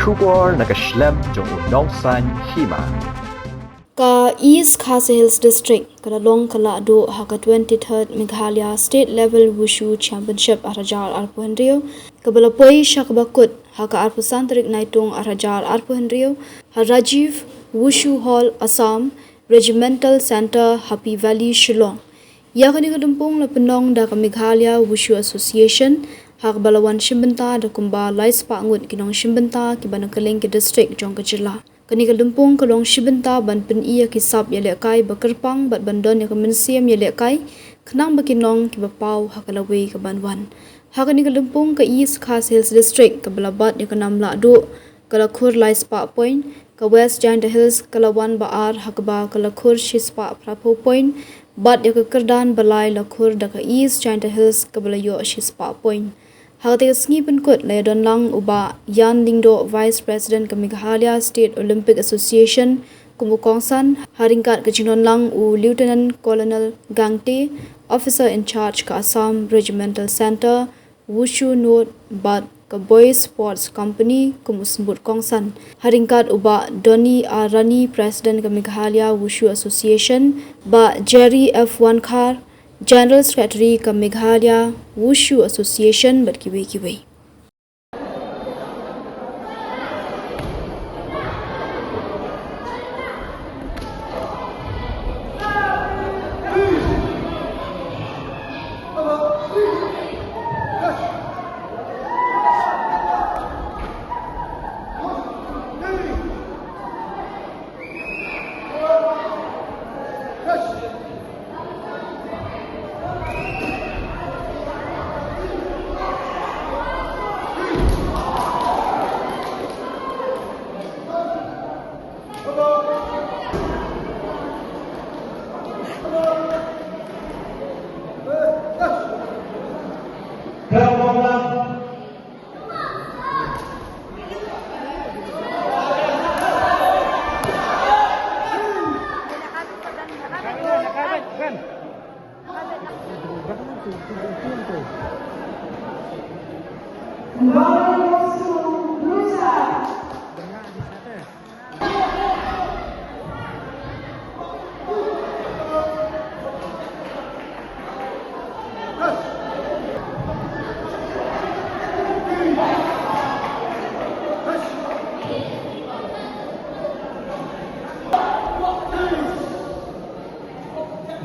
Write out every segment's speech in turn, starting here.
Shubor nakaslem jong unong san Hima. Ka East Khasi Hills District kala long kala do haka 23rd Meghalaya State Level Wushu Championship arajal arpuhenrio kabala poi shakbakut haka arpusantrik naitung arajal arpuhenrio Rajiv Wushu Hall Assam Regimental Center Happy Valley Shillong yakani kadumpong la penong da ka Meghalaya Wushu Association hak balawan shimbenta da kumba laispa ngut kinong shimbenta ki banakaling ki district jong kajila kani kalumpong kalong shibenta ban pen iya kisap yale kai bakerpang bat bandon ya kemensiam yale kai khnang bakinong ki bapau hakalawe ka banwan hakani kalumpong ka East Khasi Hills District ka balabat ya kanam Lahduh kalakhur laispa point ka West Giant Hills kalawan baar hakba kalakhur shispa prapo point bat ya kerdan balai lakhur da ka East Giant Hills ka balayo shispa point Hagati sngi penkut lay don lang uba Yan Lingdo Vice President ke Meghalaya State Olympic Association kumukongsan haringkat ke jinon lang u Lieutenant Colonel Gangte Officer in Charge ke Assam Regimental Center Wushu Note Bat ke Boys Sports Company kumusembut kongsan haringkat uba Doni Arani President ke Meghalaya Wushu Association ba Jerry F1 Car General Secretary ka Meghalaya Wushu Association berkiwe-kiwe.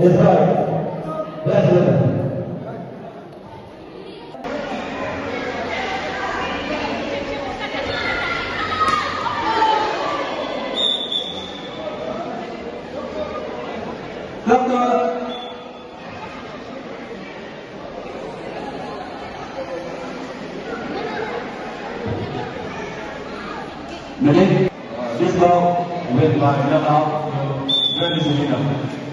That's right. That's right. This ball went by enough out. Very